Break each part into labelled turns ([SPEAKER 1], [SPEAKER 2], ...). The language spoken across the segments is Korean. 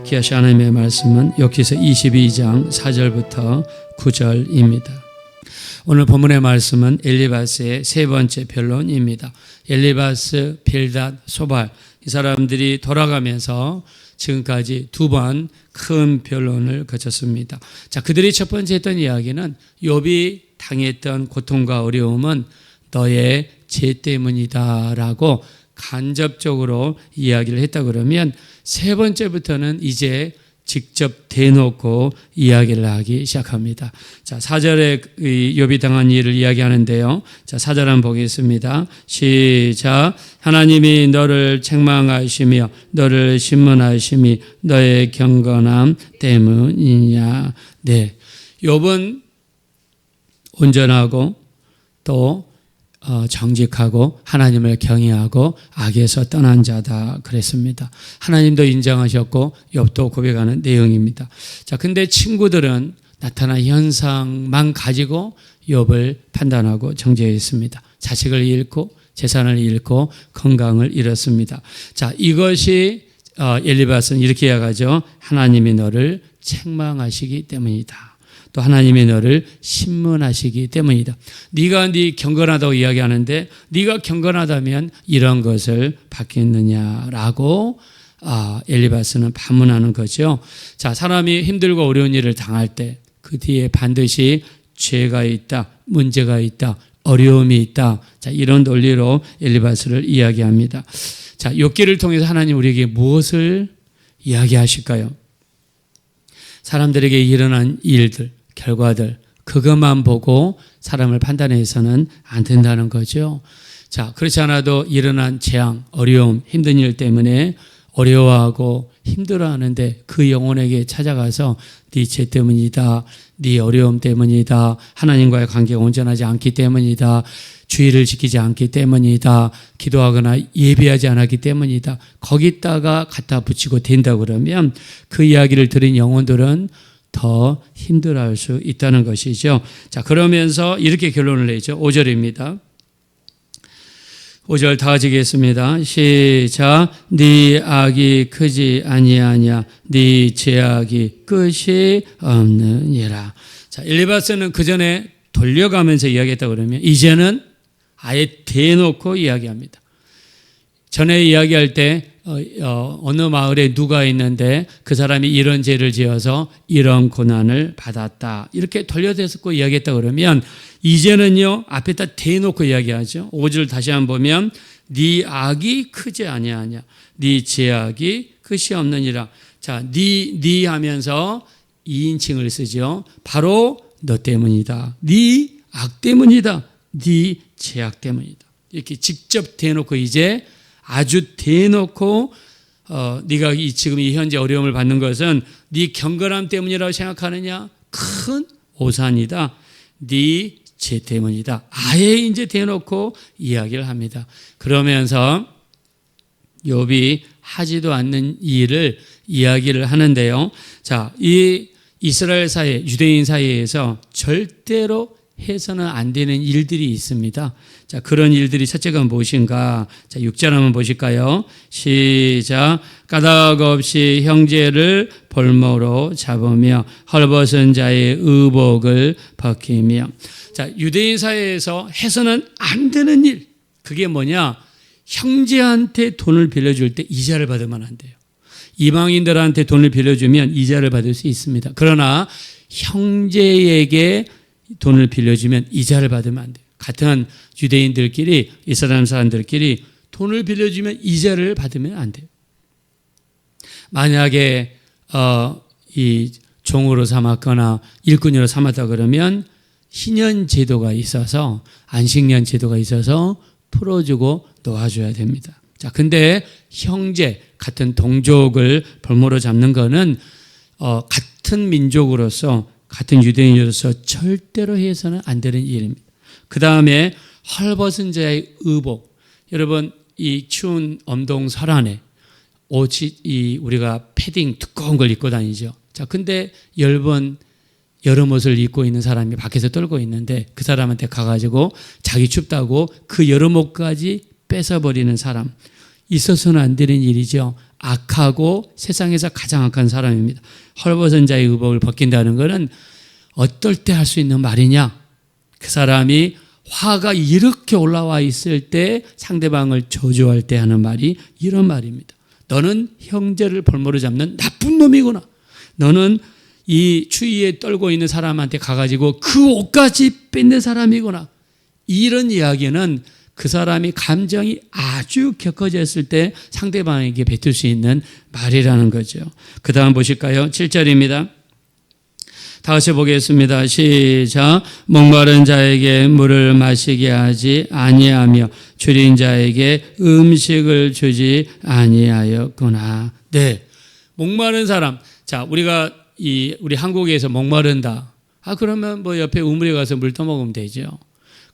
[SPEAKER 1] 기하신 하나님의 말씀은 욥기서 22장 4절부터 9절입니다. 오늘 본문의 말씀은 엘리바스의 세 번째 변론입니다. 엘리바스, 빌닷, 소발, 이 사람들이 돌아가면서 지금까지 두 번 큰 변론을 거쳤습니다. 자, 그들이 첫 번째 했던 이야기는 욥이 당했던 고통과 어려움은 너의 죄 때문이다라고 간접적으로 이야기를 했다 그러면, 세 번째부터는 이제 직접 대놓고 이야기를 하기 시작합니다. 자, 4절에 욥이 당한 일을 이야기하는데요. 자, 4절 한번 보겠습니다. 시작. 하나님이 너를 책망하시며 너를 신문하심이 너의 경건함 때문이냐. 네, 욥은 온전하고 또 정직하고 하나님을 경외하고 악에서 떠난 자다 그랬습니다. 하나님도 인정하셨고 욥도 고백하는 내용입니다. 자, 근데 친구들은 나타난 현상만 가지고 욥을 판단하고 정죄했습니다. 자식을 잃고 재산을 잃고 건강을 잃었습니다. 자, 이것이 엘리바스는 이렇게 이야기하죠. 하나님이 너를 책망하시기 때문이다. 또 하나님이 너를 신문하시기 때문이다. 네가 네 경건하다고 이야기하는데 네가 경건하다면 이런 것을 받겠느냐라고 엘리바스는 반문하는 거죠. 자, 사람이 힘들고 어려운 일을 당할 때 그 뒤에 반드시 죄가 있다, 문제가 있다, 어려움이 있다. 자, 이런 논리로 엘리바스를 이야기합니다. 자, 욥기를 통해서 하나님 우리에게 무엇을 이야기하실까요? 사람들에게 일어난 일들, 결과들, 그것만 보고 사람을 판단해서는 안 된다는 거죠. 자, 그렇지 않아도 일어난 재앙, 어려움, 힘든 일 때문에 어려워하고 힘들어하는데 그 영혼에게 찾아가서 네 죄 때문이다, 네 어려움 때문이다, 하나님과의 관계가 온전하지 않기 때문이다, 주의를 지키지 않기 때문이다, 기도하거나 예배하지 않았기 때문이다, 거기다가 갖다 붙이고 된다 그러면 그 이야기를 들은 영혼들은 더 힘들어할 수 있다는 것이죠. 자, 그러면서 이렇게 결론을 내죠. 5절입니다. 5절 다 같이 읽겠습니다. 시작. 네 악이 크지 아니하냐, 네 죄악이 끝이 없느니라. 자, 엘리바스는 그 전에 돌려가면서 이야기했다 그러면 이제는 아예 대놓고 이야기합니다. 전에 이야기할 때 어느 마을에 누가 있는데 그 사람이 이런 죄를 지어서 이런 고난을 받았다, 이렇게 돌려대고 이야기했다 그러면 이제는요 앞에다 대놓고 이야기하죠. 5절 다시 한번 보면 네 악이 크지 아니하냐, 네 죄악이 끝이 없느니라. 자, 네 하면서 2인칭을 쓰죠. 바로 너 때문이다, 네 악 때문이다, 네 죄악 때문이다. 이렇게 직접 대놓고 이제 아주 대놓고 네가 지금 이 현재 어려움을 받는 것은 네 경건함 때문이라고 생각하느냐? 큰 오산이다. 네 죄 때문이다. 아예 이제 대놓고 이야기를 합니다. 그러면서 욥이 하지도 않는 일을 이야기를 하는데요. 자, 이 이스라엘 사회, 유대인 사이에서 절대로 해서는 안 되는 일들이 있습니다. 자, 그런 일들이 첫째가 무엇인가? 자, 6절 한번 보실까요? 시작. 까닭 없이 형제를 볼모로 잡으며 헐벗은 자의 의복을 벗기며. 자, 유대인 사회에서 해서는 안 되는 일. 그게 뭐냐? 형제한테 돈을 빌려줄 때 이자를 받으면 안 돼요. 이방인들한테 돈을 빌려주면 이자를 받을 수 있습니다. 그러나 형제에게 돈을 빌려주면 이자를 받으면 안 돼요. 같은 유대인들끼리, 이스라엘 사람들끼리 돈을 빌려주면 이자를 받으면 안 돼요. 만약에 이 종으로 삼았거나 일꾼으로 삼았다 그러면 희년 제도가 있어서, 안식년 제도가 있어서 풀어주고 놓아줘야 됩니다. 자, 근데 형제, 같은 동족을 볼모로 잡는 거는 같은 민족으로서, 같은 유대인으로서 절대로 해서는 안 되는 일입니다. 그 다음에 헐벗은 자의 의복. 여러분, 이 추운 엄동 설안에 옷이 우리가 패딩 두꺼운 걸 입고 다니죠. 자, 근데 여름 옷을 입고 있는 사람이 밖에서 떨고 있는데 그 사람한테 가가지고 자기 춥다고 그 여름 옷까지 뺏어버리는 사람. 있어서는 안 되는 일이죠. 악하고 세상에서 가장 악한 사람입니다. 헐벗은 자의 의복을 벗긴다는 것은 어떨 때 할 수 있는 말이냐? 그 사람이 화가 이렇게 올라와 있을 때 상대방을 저주할 때 하는 말이 이런 말입니다. 너는 형제를 볼모로 잡는 나쁜 놈이구나. 너는 이 추위에 떨고 있는 사람한테 가가지고 그 옷까지 뺏는 사람이구나. 이런 이야기는 그 사람이 감정이 아주 격해졌을 때 상대방에게 뱉을 수 있는 말이라는 거죠. 그 다음 보실까요? 7절입니다. 다 같이 보겠습니다. 시작. 목마른 자에게 물을 마시게 하지 아니하며 줄인 자에게 음식을 주지 아니하였구나. 네, 목마른 사람. 자, 우리 한국에서 목마른다. 그러면 뭐 옆에 우물에 가서 물 떠먹으면 되죠.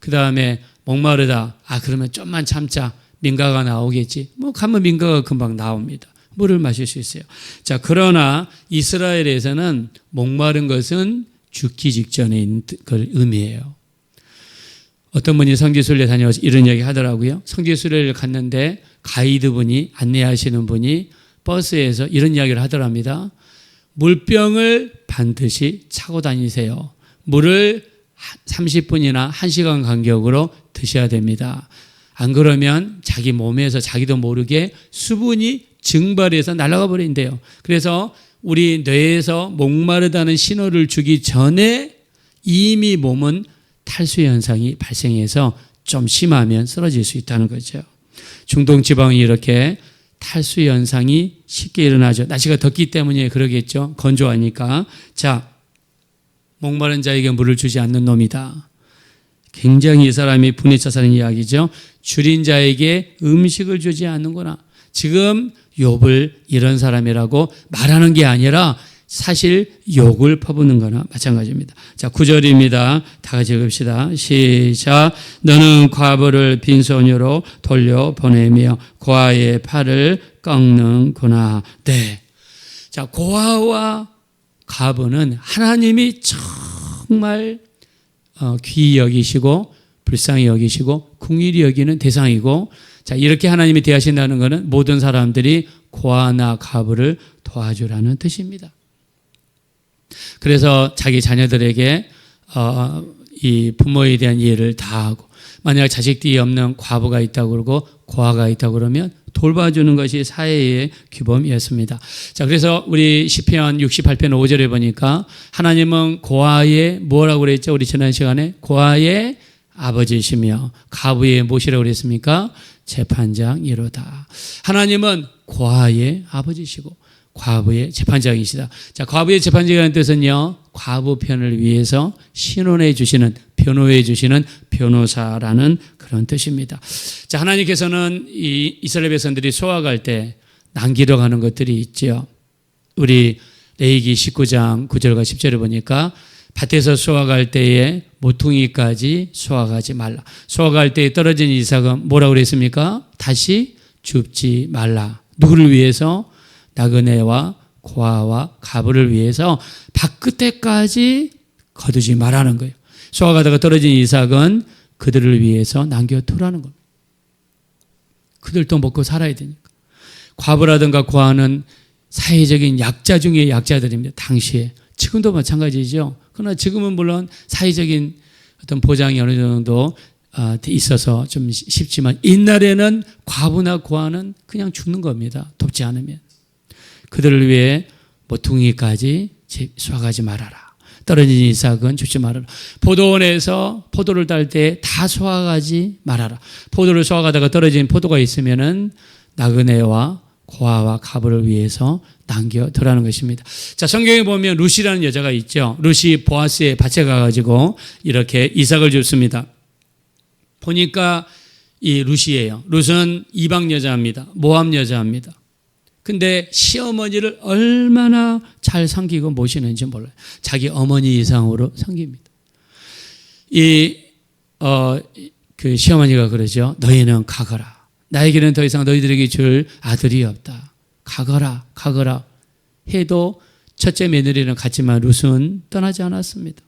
[SPEAKER 1] 그 다음에 목마르다. 그러면 좀만 참자. 민가가 나오겠지. 가면 민가가 금방 나옵니다. 물을 마실 수 있어요. 자, 그러나 이스라엘에서는 목마른 것은 죽기 직전에 있는 걸 의미해요. 어떤 분이 성지순례 다녀와서 이런 얘기 하더라고요. 성지순례를 갔는데 가이드분이, 안내하시는 분이 버스에서 이런 이야기를 하더랍니다. 물병을 반드시 차고 다니세요. 물을 30분이나 1시간 간격으로 드셔야 됩니다. 안 그러면 자기 몸에서 자기도 모르게 수분이 증발해서 날아가 버린대요. 그래서 우리 뇌에서 목마르다는 신호를 주기 전에 이미 몸은 탈수 현상이 발생해서 좀 심하면 쓰러질 수 있다는 거죠. 중동지방이 이렇게 탈수 현상이 쉽게 일어나죠. 날씨가 덥기 때문에 그러겠죠. 건조하니까. 자, 목마른 자에게 물을 주지 않는 놈이다. 굉장히 이 사람이 분이 차사는 이야기죠. 줄인 자에게 음식을 주지 않는구나. 지금 욥을 이런 사람이라고 말하는 게 아니라 사실 욕을 퍼붓는 거나 마찬가지입니다. 자, 9절입니다. 다 같이 읽읍시다. 시작. 너는 과부를 빈손으로 돌려보내며 고아의 팔을 꺾는구나. 네. 자, 고아와 과부는 하나님이 정말 귀히 여기시고 불쌍히 여기시고 긍휼히 여기는 대상이고, 자, 이렇게 하나님이 대하신다는 것은 모든 사람들이 고아나 과부를 도와주라는 뜻입니다. 그래서 자기 자녀들에게 이 부모에 대한 이해를 다하고, 만약 자식들이 없는 과부가 있다고 그러고 고아가 있다고 그러면 돌봐주는 것이 사회의 규범이었습니다. 자, 그래서 우리 시편 68편 5절에 보니까 하나님은 고아의 뭐라고 그랬죠? 우리 지난 시간에 고아의 아버지시며 과부의 무엇이라고 그랬습니까? 재판장이로다. 하나님은 고아의 아버지시고 과부의 재판장이시다. 자, 과부의 재판장이라는 뜻은요, 과부 편을 위해서 신원해 주시는, 변호해 주시는 변호사라는 그런 뜻입니다. 자, 하나님께서는 이 이스라엘 백성들이 소화할 때 남기러 가는 것들이 있죠. 우리 레위기 19장 9절과 10절을 보니까 밭에서 수확할 때에 모퉁이까지 수확하지 말라. 수확할 때에 떨어진 이삭은 뭐라고 그랬습니까? 다시 줍지 말라. 누구를 위해서? 나그네와 고아와 과부를 위해서 밭끝에까지 거두지 말라는 거예요. 수확하다가 떨어진 이삭은 그들을 위해서 남겨두라는 겁니다. 그들도 먹고 살아야 되니까. 과부라든가 고아는 사회적인 약자 중에 약자들입니다. 당시에. 지금도 마찬가지죠. 그러나 지금은 물론 사회적인 어떤 보장이 어느 정도 있어서 좀 쉽지만, 옛날에는 과부나 고아는 그냥 죽는 겁니다. 돕지 않으면. 그들을 위해 모퉁이까지 수확하지 말아라. 떨어진 이삭은 줍지 말아라. 포도원에서 포도를 딸 때 다 수확하지 말아라. 포도를 수확하다가 떨어진 포도가 있으면은 나그네와 고아와 과부를 위해서 남겨두라는 것입니다. 자, 성경에 보면 룻이라는 여자가 있죠. 룻이 보아스의 밭에 가가지고 이렇게 이삭을 줍습니다. 보니까 이 룻이에요. 룻은 이방 여자입니다. 모압 여자입니다. 근데 시어머니를 얼마나 잘 섬기고 모시는지 몰라요. 자기 어머니 이상으로 섬깁니다. 그 시어머니가 그러죠. 너희는 가거라. 나에게는 더 이상 너희들에게 줄 아들이 없다. 가거라, 가거라 해도 첫째 며느리는 갔지만 룻은 떠나지 않았습니다.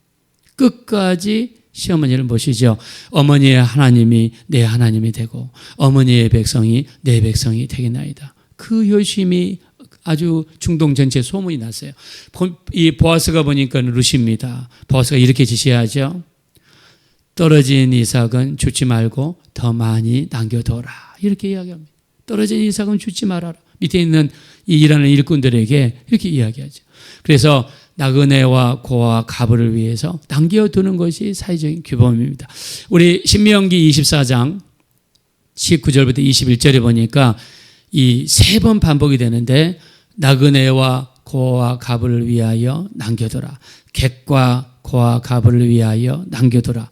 [SPEAKER 1] 끝까지 시어머니를 모시죠. 어머니의 하나님이 내 하나님이 되고 어머니의 백성이 내 백성이 되겠나이다. 그 효심이 아주 중동 전체에 소문이 났어요. 이 보아스가 보니까 룻입니다. 보아스가 이렇게 지시하죠. 떨어진 이삭은 주지 말고 더 많이 남겨둬라. 이렇게 이야기합니다. 떨어진 이삭은 주지 말아라. 밑에 있는 이 일하는 일꾼들에게 이렇게 이야기하죠. 그래서 나그네와 고와 가브를 위해서 남겨두는 것이 사회적인 규범입니다. 우리 신명기 24장 19절부터 21절에 보니까 이 3번 반복이 되는데 나그네와 고와 가브를 위하여 남겨둬라. 객과 고와 가브를 위하여 남겨둬라.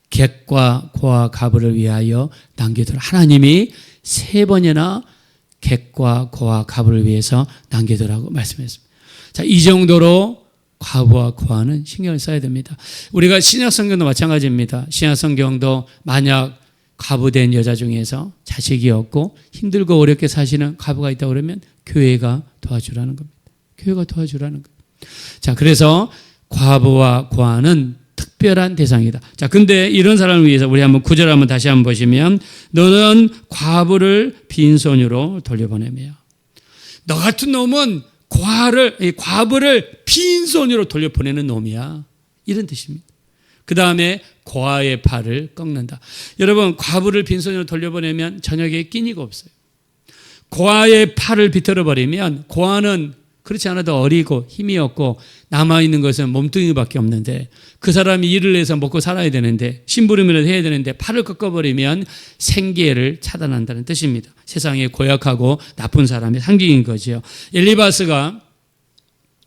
[SPEAKER 1] 객과 고와 가브를 위하여 남겨둬라. 하나님이 3번이나 객과 고와 가브를 위해서 남겨두라고 말씀했습니다. 자, 이 정도로 과부와 고아는 신경을 써야 됩니다. 우리가 신약 성경도 마찬가지입니다. 신약 성경도 만약 과부된 여자 중에서 자식이 없고 힘들고 어렵게 사시는 과부가 있다고 그러면 교회가 도와주라는 겁니다. 교회가 도와주라는 겁니다. 자, 그래서 과부와 고아는 특별한 대상이다. 자, 근데 이런 사람을 위해서 우리 한번 9절 한번 다시 한번 보시면 너는 과부를 빈손으로 돌려보내며 너 같은 놈은 과부를 빈손으로 돌려보내는 놈이야. 이런 뜻입니다. 그 다음에 고아의 팔을 꺾는다. 여러분, 과부를 빈손으로 돌려보내면 저녁에 끼니가 없어요. 고아의 팔을 비틀어버리면 고아는 그렇지 않아도 어리고 힘이 없고 남아있는 것은 몸뚱이밖에 없는데 그 사람이 일을 해서 먹고 살아야 되는데 심부름이라도 해야 되는데 팔을 꺾어버리면 생계를 차단한다는 뜻입니다. 세상에 고약하고 나쁜 사람의 상징인 거죠. 엘리바스가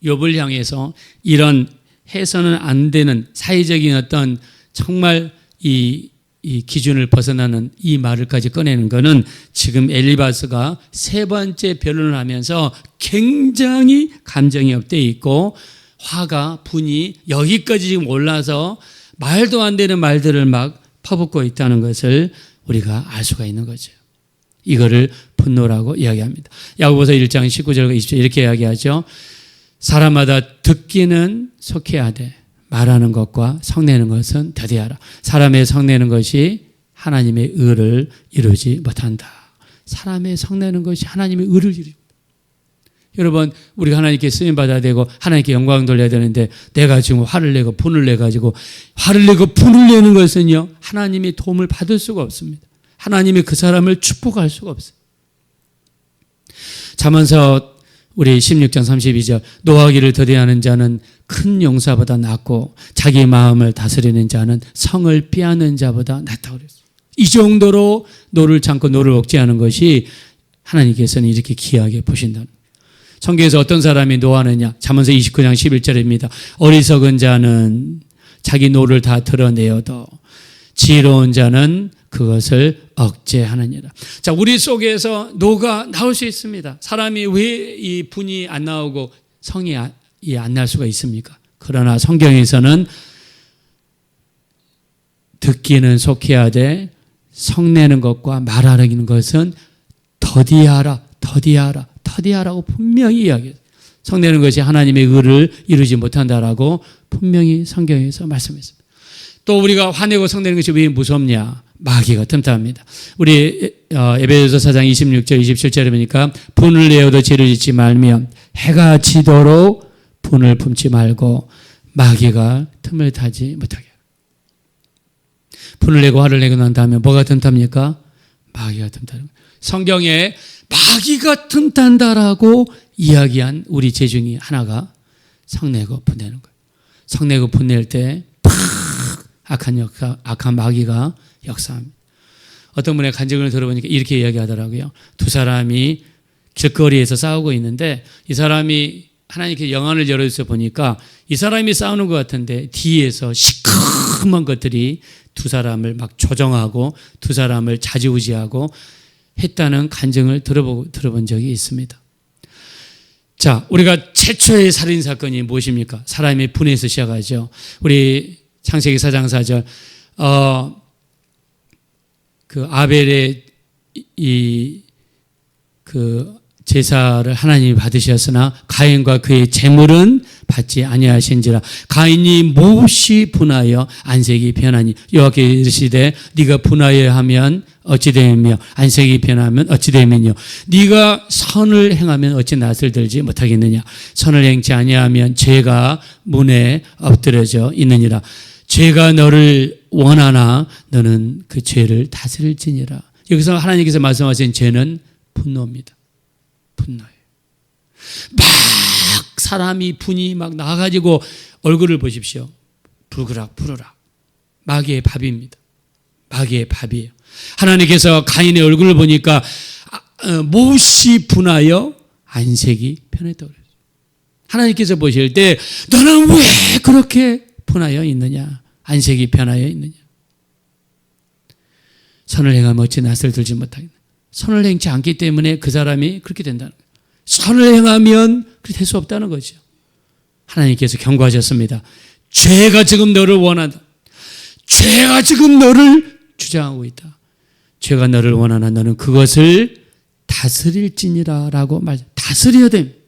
[SPEAKER 1] 욥을 향해서 이런 해서는 안 되는 사회적인 어떤 정말 이 기준을 벗어나는 이 말을까지 꺼내는 것은 지금 엘리바스가 3번째 변론을 하면서 굉장히 감정이 업되어 있고 화가 분이 여기까지 지금 올라서 말도 안 되는 말들을 막 퍼붓고 있다는 것을 우리가 알 수가 있는 거죠. 이거를 분노라고 이야기합니다. 야고보서 1장 19절과 20절 이렇게 이야기하죠. 사람마다 듣기는 속해야돼. 말하는 것과 성내는 것은 더디하라. 사람의 성내는 것이 하나님의 의를 이루지 못한다. 사람의 성내는 것이 하나님의 의를 이루지 못한다. 여러분, 우리가 하나님께 쓰임받아야 되고 하나님께 영광 돌려야 되는데 내가 지금 화를 내고 분을 내가지고 화를 내고 분을 내는 것은요, 하나님의 도움을 받을 수가 없습니다. 하나님이 그 사람을 축복할 수가 없어요. 잠언서 우리 16장 32절 노하기를 더디하는 자는 큰 용사보다 낫고 자기 마음을 다스리는 자는 성을 빼앗는 자보다 낫다고 그랬어요. 이 정도로 노를 참고 노를 억제하는 것이 하나님께서는 이렇게 귀하게 보신다는 거예요. 성경에서 어떤 사람이 노하느냐? 잠언서 29장 11절입니다. 어리석은 자는 자기 노를 다 드러내어도 지혜로운 자는 그것을 억제하느니라. 자, 우리 속에서 노가 나올 수 있습니다. 사람이 왜 이 분이 안 나오고 성이 안 날 수가 있습니까? 그러나 성경에서는 듣기는 속해야 돼. 성내는 것과 말하는 것은 더디하라고 분명히 이야기해요. 성내는 것이 하나님의 의를 이루지 못한다라고 분명히 성경에서 말씀했습니다. 또 우리가 화내고 성내는 것이 왜 무섭냐? 마귀가 틈탑니다. 우리 에베소서 4장 26절 27절에 보니까 분을 내어도 죄를 짓지 말며 해가 지도록 분을 품지 말고 마귀가 틈을 타지 못하게. 분을 내고 화를 내고 난 다음에 뭐가 틈탑니까? 마귀가 틈타는 거예요. 성경에 마귀가 틈탄다라고 이야기한 우리 죄 중에 하나가 성내고 분내는 거예요. 성내고 분낼 때 악한 마귀가 역사합니다. 어떤 분의 간증을 들어보니까 이렇게 이야기하더라고요. 두 사람이 길거리에서 싸우고 있는데 이 사람이 하나님께 영안을 열어주셔서 보니까 이 사람이 싸우는 것 같은데 뒤에서 시커먼 것들이 두 사람을 막 조정하고 두 사람을 좌지우지하고 했다는 간증을 들어본 적이 있습니다. 자, 우리가 최초의 살인사건이 무엇입니까? 사람이 분해서 시작하죠. 우리 창세기 4장 4절 그 아벨의 그 제사를 하나님이 받으셨으나 가인과 그의 제물은 받지 아니하신지라. 가인이 몹시 분하여 안색이 변하니 여호와께서 이르시되 네가 분하여 하면 어찌 되며 안색이 변하면 어찌 되면요 네가 선을 행하면 어찌 낯을 들지 못하겠느냐. 선을 행치 아니하면 죄가 문에 엎드려져 있느니라. 죄가 너를 원하나 너는 그 죄를 다스릴지니라. 여기서 하나님께서 말씀하신 죄는 분노입니다. 분노예요. 막 사람이 분이 막 나가지고 얼굴을 보십시오. 부르락 마귀의 밥입니다. 마귀의 밥이에요. 하나님께서 가인의 얼굴을 보니까 몹시 분하여 안색이 변했다고 그랬어요. 하나님께서 보실 때 너는 왜 그렇게 분하여 있느냐, 안색이 변하여 있느냐. 선을 행하면 어찌 낯을 들지 못하겠느냐. 선을 행치 않기 때문에 그 사람이 그렇게 된다는 거예요. 선을 행하면 그렇게 될 수 없다는 거죠. 하나님께서 경고하셨습니다. 죄가 지금 너를 원한다. 죄가 지금 너를 주장하고 있다. 죄가 너를 원하나 너는 그것을 다스릴지니라 라고 다스려야 됩니다.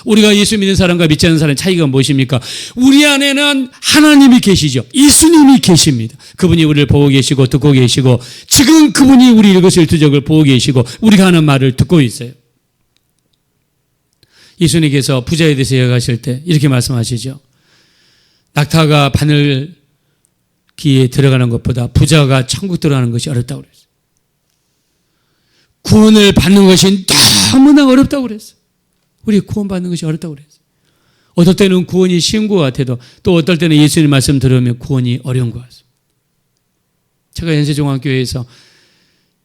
[SPEAKER 1] 우리가 예수 믿는 사람과 믿지 않는 사람의 차이가 무엇입니까? 우리 안에는 하나님이 계시죠. 예수님이 계십니다. 그분이 우리를 보고 계시고 듣고 계시고 지금 그분이 우리 일거수일투족을 보고 계시고 우리가 하는 말을 듣고 있어요. 예수님께서 부자에 대해서 이야기하실 때 이렇게 말씀하시죠. 낙타가 바늘기에 들어가는 것보다 부자가 천국 들어가는 것이 어렵다고 그랬어요. 구원을 받는 것이 너무나 어렵다고 그랬어요. 우리 구원받는 것이 어렵다고 그랬어요. 어떨 때는 구원이 쉬운 것 같아도 또 어떨 때는 예수님 말씀 들으면 구원이 어려운 것 같습니다. 제가 연세종합교회에서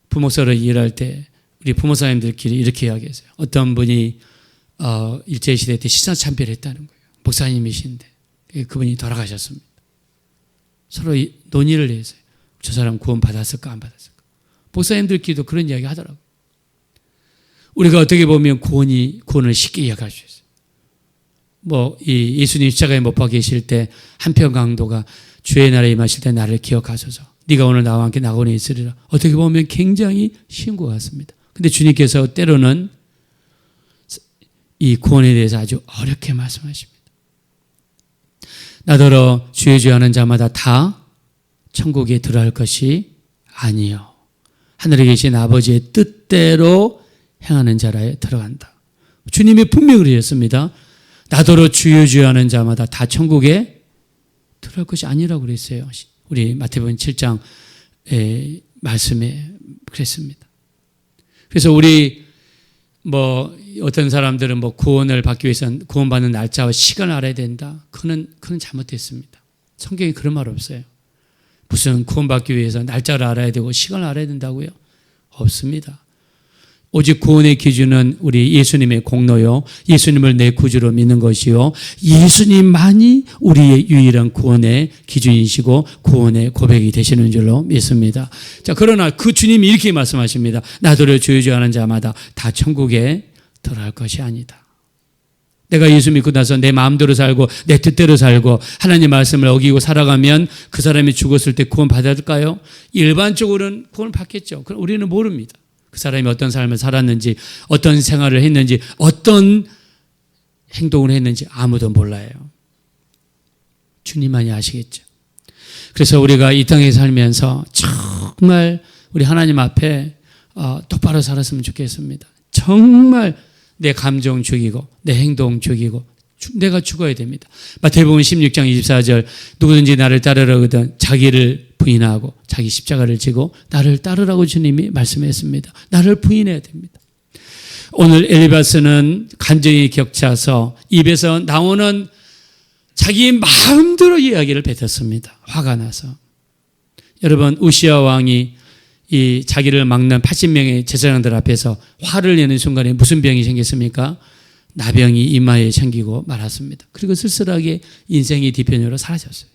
[SPEAKER 1] 부목사로 일할 때 우리 부목사님들끼리 이렇게 이야기했어요. 어떤 분이 일제시대 때 시사참배를 했다는 거예요. 목사님이신데 그분이 돌아가셨습니다. 서로 논의를 했어요. 저 사람 구원 받았을까 안 받았을까. 목사님들끼리도 그런 이야기 하더라고요. 우리가 어떻게 보면 구원을 쉽게 이야기할 수 있어요. 이 예수님 십자가에 못 박혀 계실 때 한편 강도가 주의 나라에 임하실 때 나를 기억하소서. 네가 오늘 나와 함께 낙원에 있으리라. 어떻게 보면 굉장히 쉬운 것 같습니다. 근데 주님께서 때로는 이 구원에 대해서 아주 어렵게 말씀하십니다. 나더러 주의 주 하는 자마다 다 천국에 들어갈 것이 아니요. 하늘에 계신 아버지의 뜻대로 행하는 자라에 들어간다. 주님이 분명히 그러셨습니다. 나더러 주여 주여 하는 자마다 다 천국에 들어갈 것이 아니라고 그랬어요. 우리 마태복음 7장 말씀에 그랬습니다. 그래서 우리 어떤 사람들은 구원을 받기 위해서는 구원받는 날짜와 시간을 알아야 된다. 그건 잘못됐습니다. 성경에 그런 말 없어요. 무슨 구원받기 위해서 날짜를 알아야 되고 시간을 알아야 된다고요? 없습니다. 오직 구원의 기준은 우리 예수님의 공로요. 예수님을 내 구주로 믿는 것이요. 예수님만이 우리의 유일한 구원의 기준이시고 구원의 고백이 되시는 줄로 믿습니다. 자, 그러나 그 주님이 이렇게 말씀하십니다. 나더러 주여 주여 하는 자마다 다 천국에 들어갈 것이 아니다. 내가 예수 믿고 나서 내 마음대로 살고 내 뜻대로 살고 하나님 말씀을 어기고 살아가면 그 사람이 죽었을 때 구원 받을까요? 일반적으로는 구원 받겠죠. 그럼 우리는 모릅니다. 그 사람이 어떤 삶을 살았는지 어떤 생활을 했는지 어떤 행동을 했는지 아무도 몰라요. 주님만이 아시겠죠. 그래서 우리가 이 땅에 살면서 정말 우리 하나님 앞에 똑바로 살았으면 좋겠습니다. 정말 내 감정 죽이고 내 행동 죽이고 내가 죽어야 됩니다. 마태복음 16장 24절 누구든지 나를 따르려거든 자기를 부인하고 자기 십자가를 지고 나를 따르라고 주님이 말씀했습니다. 나를 부인해야 됩니다. 오늘 엘리바스는 감정이 격차서 입에서 나오는 자기 마음대로 이야기를 뱉었습니다. 화가 나서. 여러분 우시야 왕이 이 자기를 막는 80명의 제사장들 앞에서 화를 내는 순간에 무슨 병이 생겼습니까? 나병이 이마에 생기고 말았습니다. 그리고 쓸쓸하게 인생이 뒤편으로 사라졌어요.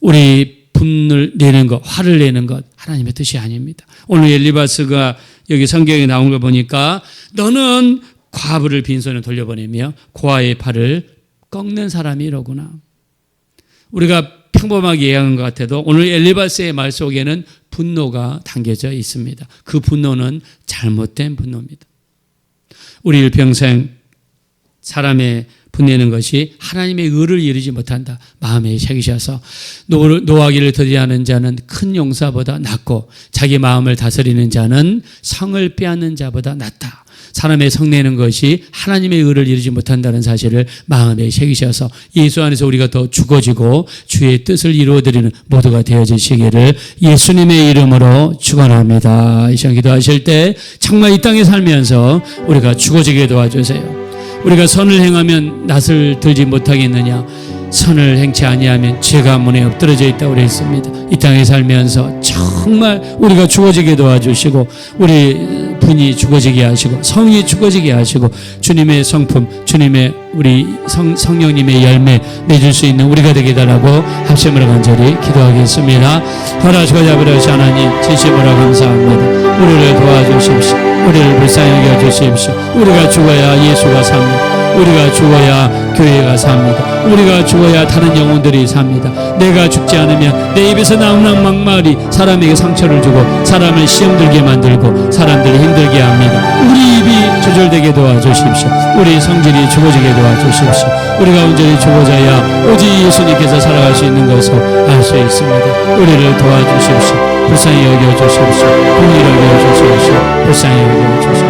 [SPEAKER 1] 우리 분을 내는 것, 화를 내는 것 하나님의 뜻이 아닙니다. 오늘 엘리바스가 여기 성경에 나온 걸 보니까 너는 과부를 빈손에 돌려보내며 고아의 팔을 꺾는 사람이로구나. 우리가 평범하게 이해하는 것 같아도 오늘 엘리바스의 말 속에는 분노가 담겨져 있습니다. 그 분노는 잘못된 분노입니다. 우리 일평생 사람의 분내는 것이 하나님의 의를 이루지 못한다. 마음에 새기셔서 노하기를 더디하는 자는 큰 용사보다 낫고 자기 마음을 다스리는 자는 성을 빼앗는 자보다 낫다. 사람의 성내는 것이 하나님의 의를 이루지 못한다는 사실을 마음에 새기셔서 예수 안에서 우리가 더 죽어지고 주의 뜻을 이루어드리는 모두가 되어지시기를 예수님의 이름으로 축원합니다. 이 시간 기도하실 때 정말 이 땅에 살면서 우리가 죽어지게 도와주세요. 우리가 선을 행하면 낯을 들지 못하겠느냐? 선을 행치 아니하면 죄가 문에 엎드러져 있다고 그랬습니다. 이 땅에 살면서 정말 우리가 죽어지게 도와주시고 우리 분이 죽어지게 하시고 성이 죽어지게 하시고 주님의 성품, 주님의 우리 성령님의 열매 내줄 수 있는 우리가 되게 달라고 합심으로 간절히 기도하겠습니다. 허락하시고 아버지 하나님 진심으로 감사합니다. 우리를 도와주십시오. 우리를 불쌍히 여겨주십시오. 우리가 죽어야 예수가 삽니다. 우리가 죽어야 교회가 삽니다. 우리가 죽어야 다른 영혼들이 삽니다. 내가 죽지 않으면 내 입에서 나오는 막말이 사람에게 상처를 주고 사람을 시험들게 만들고 사람들을 힘들게 합니다. 우리 입이 조절되게 도와주십시오. 우리 성질이 죽어지게 도와주십시오. 우리가 온전히 죽어져야 오직 예수님께서 살아갈 수 있는 것을 알 수 있습니다. 우리를 도와주십시오. 불쌍히 여겨주십시오. 공의를 여겨주십시오. 불쌍히 여겨주십시오.